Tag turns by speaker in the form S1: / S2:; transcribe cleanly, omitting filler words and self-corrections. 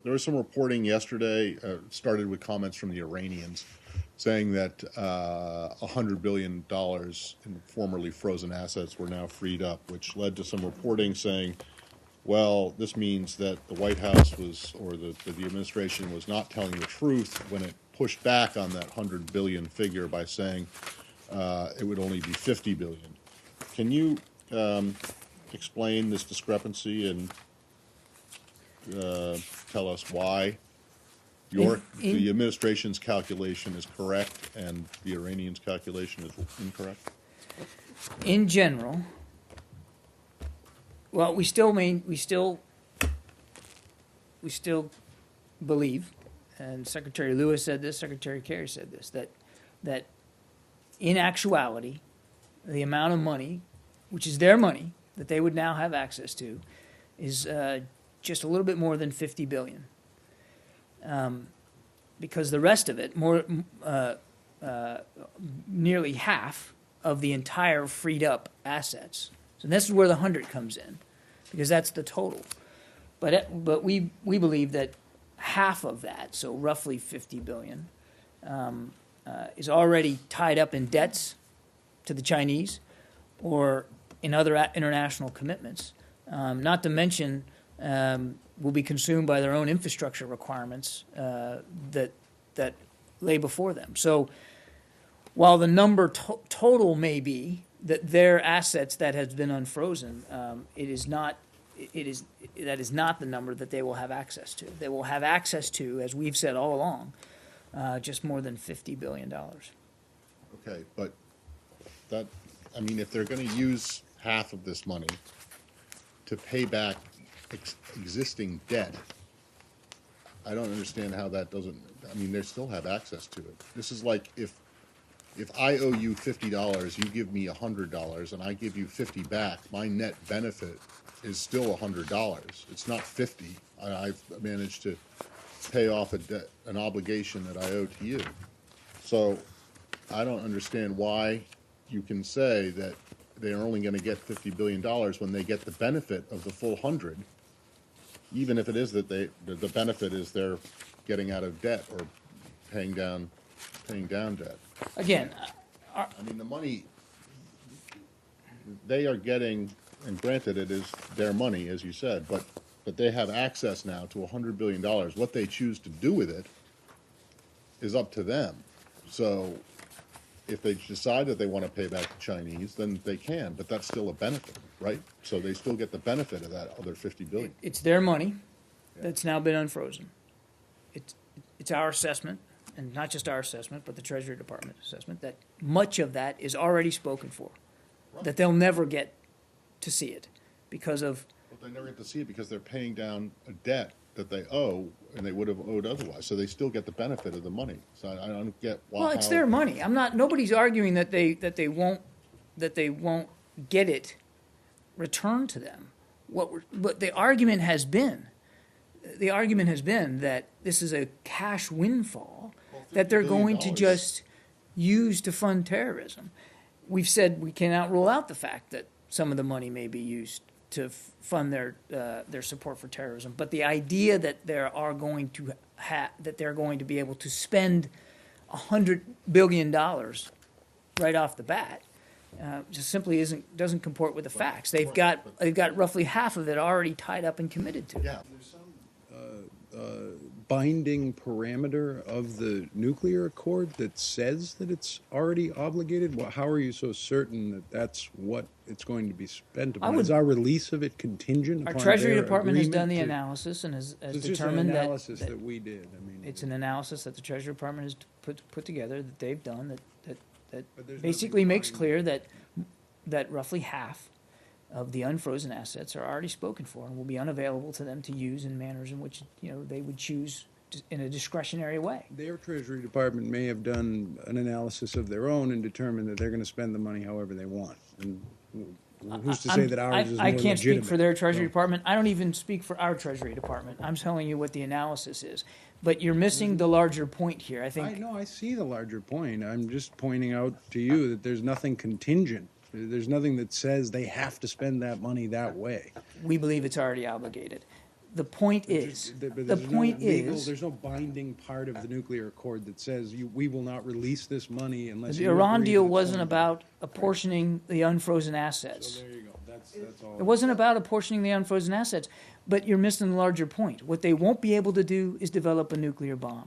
S1: There was some reporting yesterday, started with comments from the Iranians, saying that $100 billion in formerly frozen assets were now freed up, which led to some reporting saying, well, this means that the White House was, or the administration was not telling the truth when it pushed back on that $100 billion figure by saying it would only be $50 billion. Can you explain this discrepancy and tell us why the administration's calculation is correct and the Iranians' calculation is incorrect?
S2: In general, well, we still believe, and Secretary Lewis said this, Secretary Kerry said this, that in actuality, the amount of money, which is their money, that they would now have access to, is just a little bit more than $50 billion. Because the rest of it, nearly half of the entire freed up assets. So this is where the 100 comes in, because that's the total. But we believe that half of that, so roughly $50 billion, is already tied up in debts to the Chinese or in other international commitments, not to mention will be consumed by their own infrastructure requirements that lay before them. So while the number total may be that their assets that has been unfrozen, that is not the number that they will have access to. They will have access to, as we've said all along, just more than $50 billion.
S1: Okay, but that, I mean, if they're going to use half of this money to pay back existing debt, I don't understand how that doesn't, I mean, they still have access to it. This is like if I owe you $50, you give me $100, and I give you 50 back, my net benefit is still $100. It's not 50. I've managed to pay off a debt, an obligation that I owe to you. So I don't understand why you can say that they're only going to get $50 billion when they get the benefit of the full 100, even if it is that the benefit is they're getting out of debt or paying down debt.
S2: Again,
S1: I mean, the money they are getting, and granted it is their money, as you said, but they have access now to $100 billion. What they choose to do with it is up to them. So if they decide that they want to pay back the Chinese, then they can, but that's still a benefit, right? So they still get the benefit of that other $50 billion.
S2: It's their money that's now been unfrozen. It's our assessment, and not just our assessment, but the Treasury Department assessment, that much of that is already spoken for, right, that they'll never get to see it because of...
S1: But they never get to see it because they're paying down a debt that they owe and they would have owed otherwise. So they still get the benefit of the money. So I don't get why.
S2: Well, it's their money. Nobody's arguing that they won't get it returned to them. But the argument has been that this is a cash windfall that they're going to just use to fund terrorism. We've said we cannot rule out the fact that some of the money may be used to fund their support for terrorism, but the idea that they're going to be able to spend $100 billion right off the bat just simply doesn't comport with the facts. They've got roughly half of it already tied up and committed to.
S1: Yeah.
S3: There's some binding parameter of the nuclear accord that says that it's already obligated. Well, how are you so certain that that's what it's going to be spent upon? Is our release of it contingent upon
S2: our Treasury
S3: their
S2: Department has done the
S3: agreement
S2: analysis and has
S3: it's
S2: determined
S3: just an analysis
S2: that
S3: we did. I mean,
S2: it's an analysis that the Treasury Department has put together that they've done that
S3: there's
S2: basically
S3: nothing
S2: makes
S3: binding.
S2: clear that roughly half of the unfrozen assets are already spoken for and will be unavailable to them to use in manners in which they would choose in a discretionary way.
S3: Their Treasury Department may have done an analysis of their own and determined that they're going to spend the money however they want. And who's to say that ours is more
S2: I can't speak
S3: legitimate?
S2: for their Treasury Department. I don't even speak for our Treasury Department. I'm telling you what the analysis is. But you're missing the larger point here. I think.
S3: I see the larger point. I'm just pointing out to you that there's nothing contingent. There's nothing that says they have to spend that money that way.
S2: We believe it's already obligated. The point is, the point is,
S3: there's no binding part of the nuclear accord that says we will not release this money unless
S2: the
S3: you
S2: Iran
S3: agree
S2: deal
S3: that it's
S2: wasn't
S3: going to be-"
S2: about apportioning the unfrozen
S3: So
S2: assets.
S3: there you go. That's all.
S2: It wasn't about apportioning the unfrozen assets, but you're missing the larger point. What they won't be able to do is develop a nuclear bomb.